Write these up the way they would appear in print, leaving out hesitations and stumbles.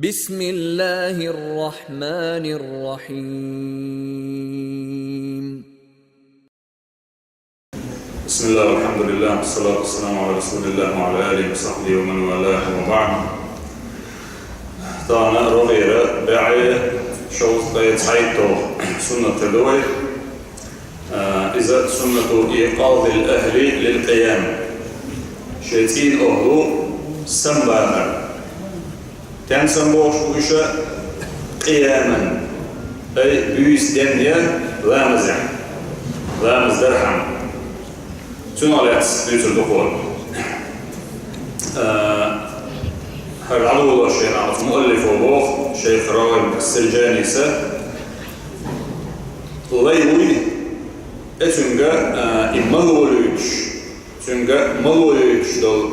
بسم الله الرحمن الرحيم. بسم الله والحمد لله والصلاة والسلام على رسول الله وعلى آله وصحبه ومن والاه وبعد. طبعا رغيرة بعي شوط يتحيطه سنة اللوي إذا سنة إيقاظ الأهل للقيام شيتين أهلو سنباها تنسن بوش بوشة قياما أي بيس دنيا لا مزح لا مزدرحم تنالات بيوت الدخول هل عدو الشيخ عرف مؤلف وبوخ شيخ راغب السرجاني ليوي اتنجا ملولوش تنجا ملولوش دول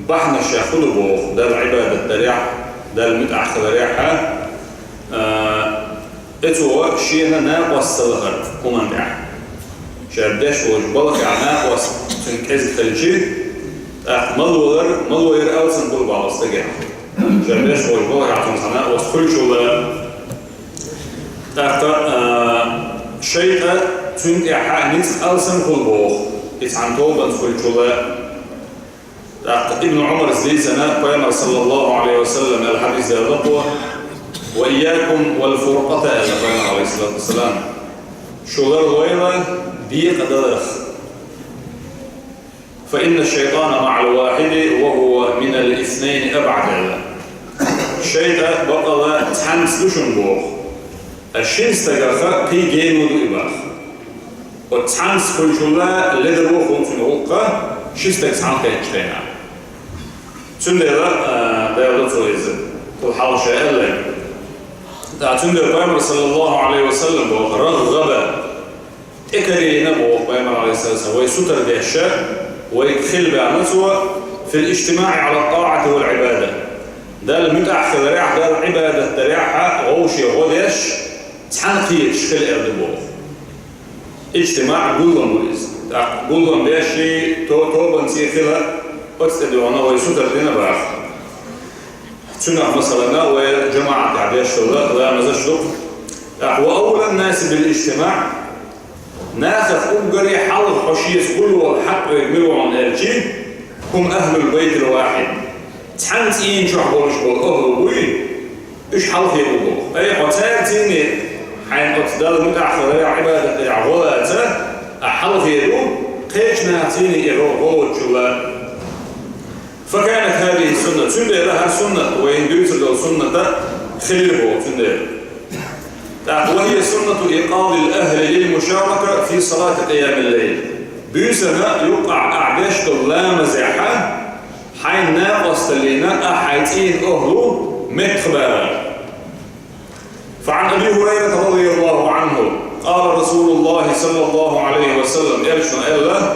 بحنا الشيخ بوخ ده العبادة الدريع ده المتأخذ ريحة اتوا شينا ناقص الغر كمان دع شردش وجبلك ناقص تنكز تلجي ملوير أوسن بول بعض استجع شردش وجبلك عطن ناقص كل شو شيء تنكح نيت أوسن بول بوخ يتعنتو بنت كل شو ابن عمر زيزنا قال صلى الله عليه وسلم الحديث يلقوا وإياكم والفرقة قال عليه الصلاة والسلام شغل الويلة دي قدرخ فإن الشيطان مع الواحد وهو من الاثنين أبعد الشيطان بقى تحنس دشن بوخ الشيء استجاخ كي جينو دو إباخ وتحنس كل شغلة لدر بوخ ومسن وقه شيستك سعان كيتشتينا تندر دايلة تويزة تلحال شيء اللي تندر بيمر صلى الله عليه وسلم رغب إكري نبوه بيمر عليه السلام ويسوتر دي الشيء ويدخل بعنسوه في الاجتماع على الطاعة والعبادة ده المتأخذ ريح ده العبادة تريحها غوشي غوديش تحنقيتش في الأردبوه اجتماع قلن بويز قلن بيشي توبا سيخلها وتستدعونا ويسوتر دينا باخ تنع مثلا وجماعة تعديش لا مزشتك وأول الناس بالاجتماع ناخذ أمقري حلق حشيس كله والحق يقملوا عن الجي هم أهل البيت الواحد تحنتين شعبولش بول أهل بوي إيش حلق يقولوا أي قتالتيني حين أتدال المتأخذ عبادة عغولاته أحلق يقولوا قيش ناتيني إغوغوت شلا فكانت هذه السنة تندر لها سنة وإن دوتر سنة خلبه تندر وهي سنة إيقاظ الأهل للمشاركة في صلاة قيام الليل بيسنا يقع أعداش لا مزاحة حين ناقص لنا أحيتين أهله متخبارا فعن أبي هريرة رضي الله عنه قال رسول الله صلى الله عليه وسلم إرشنا إلا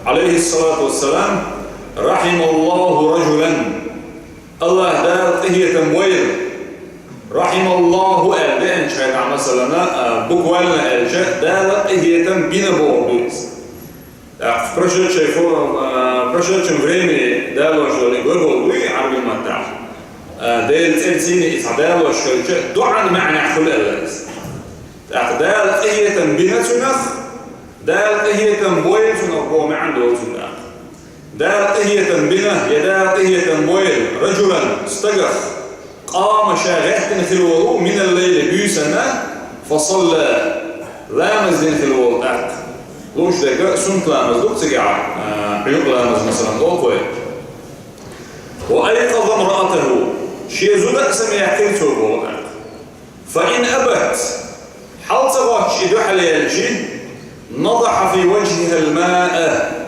عليه الصلاة والسلام رحم الله رجلا الله دار هي تمويل رحم الله أبين شايع مثلا بقولنا الجاء دار هي تم بين بوردوس فرشة شايفون فرشة شمريني دار وجولي بقولي عربي متاع ديل تلسيني إسعدال وشكل دعاء معنى خل اللاس دار هي تم بين سنخ دار هي تم بويل سنخ ما عنده سنخ دار طهية بنا يدار طهية بويل رجلا استقر قام شاغحت في الوضوء من الليل بيسنا فصلى لامز في الوضوء لوش دقاء سنت لامز دوك سقع عيوب لامز مثلا أوكوي وأيقظ امرأته شيء زودة سميحكي توبو فإن أبت حال تغاش إدوح ليالجي نضح في وجهها الماء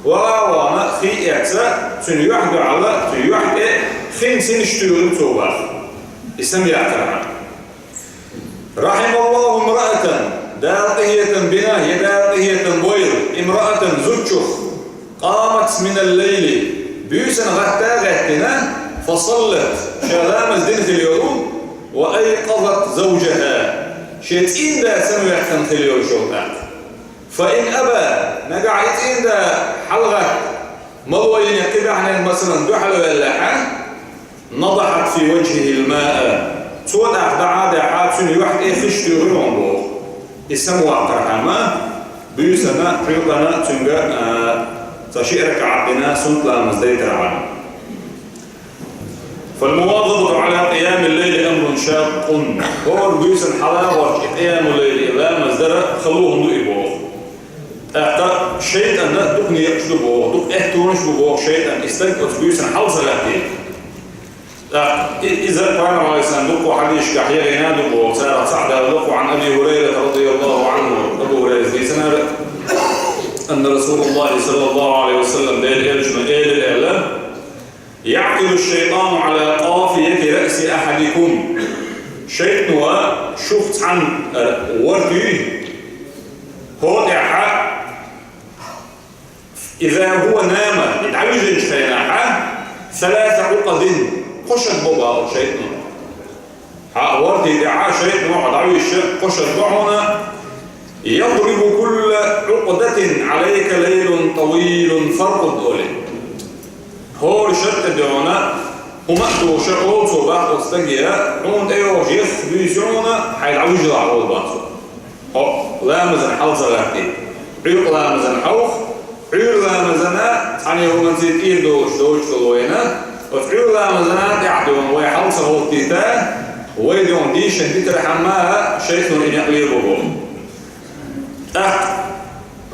ووانا خي اعتاء تنيوحد على تنيوحد خمسين اشتيون توباخ اسم يعترها رحم الله امرأة دارقية بنا يدارقية بويل امرأة زوجخ قامت من الليل بيوسن غتنا فصلت شلام الدين في اليوم وأيقظت زوجها شيتين دا سميحتن في اليوم شوطات فإن أبى نقعت إن حلقة مضوين يكتب عن مثلا دحل ولا نضحت في وجهه الماء سود أخدعا دعات سني واحد خشت يغيرون بو اسمه أقرحما بيسنا حيوكنا تنجا تشيرك عبدنا سنتلا مزديت العالم. فالمواظبة على قيام الليل أمر شاق هو بيسن حلاوة قيام الليل إلا مزدر خلوهم دو إبوه شيء أن دقني يقصدوا دق احتونش بوه شيء أن استنقذ بيسن حل صلاتي إذا كان عليه صندوق حديث كحيا ينادوا بوه سارة سعد لقوا عن أبي هريرة رضي الله عنه أبو هريرة في سنة أن رسول الله صلى الله عليه وسلم دير إلجم إيل الإعلام يعقل الشيطان على قافية رأس أحدكم شيء شفت عن وردي هو إعحاء إذا هو نام يتعوج الشيطان 3 عقد قشت بابا شيطان وردي إعحاء شيطان وعدعوي قشت بابا يضرب كل عقدة عليك ليل طويل فرقد أولي هو شرط دعونا ومأتو شعور صباح واستجيا عون ايوه جيخ بيسعونا حيدعوج العروض بانسو لا مزن حل صلاتي عيق لا مزن حوخ عير لا مزنا عني هو منزيد إيه دوش كلوينا وفعير لا مزنا يعدون ويحل صلوتيتا ويدون دي شهدت رحمها شيخ إن يقلير بهم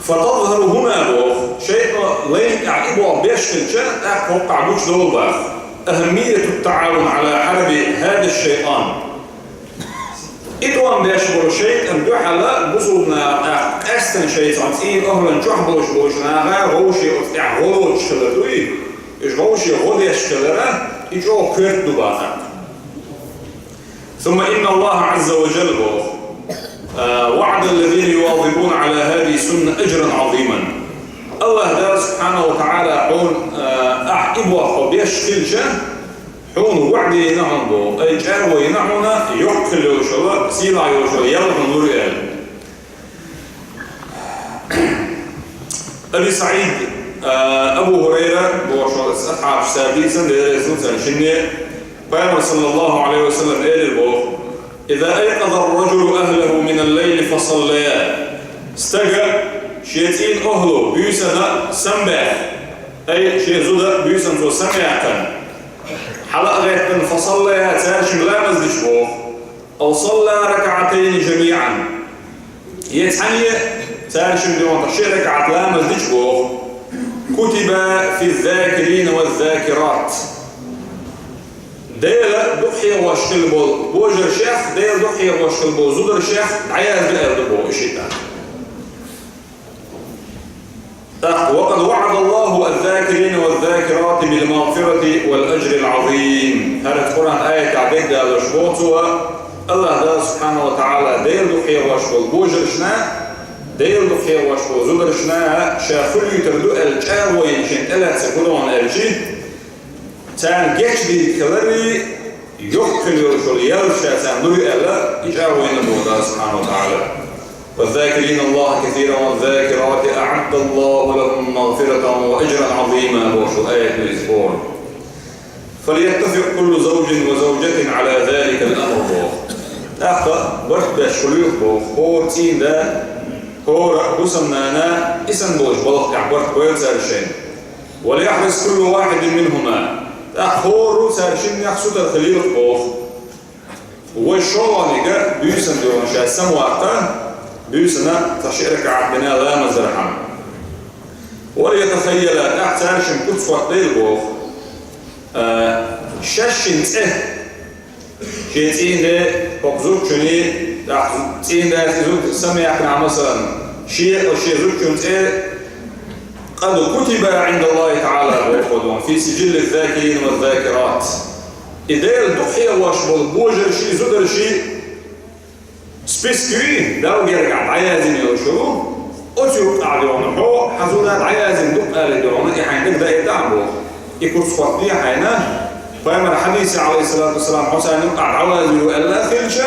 فتظهر هنا بوخ شيء لين يعيبوا بيشكل شيء وقع بوش دولباخ أهمية التعاون على حرب هذا الشيطان إدوان بيشبر شيء أن دوحلا بصولنا أستن شيء صمسين أهلا جحبوش بوشنا غوشي أفتع غلوش خلدوي إيش غوشي غليش خلده إجو كرت دباخا ثم إن الله عز وجل بوخ وعد الذين يواظبون على هذه السنة أجرا عظيما الله ده سبحانه وتعالى حون أحبوا بيشكل شان حون وعدي نعم بو أي جاروا ينعونا يقفل يوشوا سيلا يوشوا يلغن نور أبي سعيد أبو هريرة بوشوا أصحاب سادسا لرسول شنية قال صلى الله عليه وسلم إلى البوخ إذا أيقظ الرجل أهله من الليل فصليا استجى شيئين أهله بيسنا سنبه أي شيء زود بيسن تو سمعكن حلق غيرتن فصليا تارشم لا مزدش بوخ أو صلى ركعتين جميعا يتحني تارشم دون تشيء ركعت لا مزدش بوخ كتب في الذاكرين والذاكرات ديل دحية واشكل بول بوجر شيخ ديل دحية واشكل بول زودر شيخ عياز بأرد بول إشيطان وقد وعد الله الذاكرين والذاكرات بالمغفرة والأجر العظيم هذا القرآن آية تعبيد دال شبوتها الله ده سبحانه وتعالى ديل دحية واشكل بوجر شنا ديل دحية واشكل زودر شنا شاخل يتردو الجار وينشين إلا تسكدون الجي تان جيش دي كلاري يحكي يرشل يرشا تان دوي ألا يجعوا إن الله سبحانه وتعالى والذاكرين الله كثيرا والذاكرات أعد الله لهم مغفرة وأجرا عظيما بوشو آية الإسبوع فليتفق كل زوج وزوجة على ذلك الأمر بوخ أخطأ برد بشكليوك بوخ هو تين دا هو رأسنا أنا إسن بوش بلق تعبرت بويلسال الشيء وليحرص كل واحد منهما أخورو سارشين يحسود الخليل الخوف والشوالي جاء بيسن دون شاء سمواتا بيسنا تشيرك عبدنا لا مزرحا وليتخيل أحسارشين كتف وقتيل بوخ شاشين تيه شيتين ده بقزوك شني تين ده تزوك سميعنا مثلا شيء أو شيء زوك شن تيه قد كتب عند الله تعالى ويقولون في سجل الذاكرين والذاكرات إذا الضحية واشبل بوجر شيء زدر شيء سبيسكرين داو يرجع عيازين يوشو أتيوك أعديون حو حزونات عيازين دق آلدون إحين نقدر يتعبوا يكون صفاتي حينا فإما الحديث عليه الصلاة والسلام حسين يقع عوازين وإلا خلشة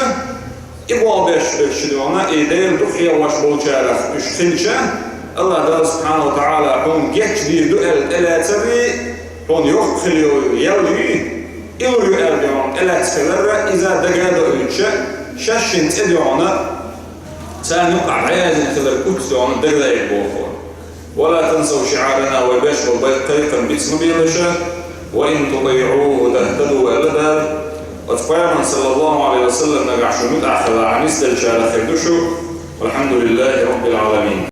إبوا بيشدون إذا الضحية واشبل شارف إش خلشة الله سبحانه وتعالى حون جيش دي دؤل إلى تبي حون يخلي يولي إلو يأرجعون إلا تسكلر إذا دقادوا إلتشا شاشن تدعونا سنقع عيازن كذا الكتس عن دقدا يبوفون ولا تنسوا شعارنا والباش والبيت طريقا باسم بيلشا وإن تطيعوه تهتدوا أبدا وتقاما صلى الله عليه وسلم نقع شمت أخذ عن إسدل شارخ الدشو والحمد لله رب العالمين.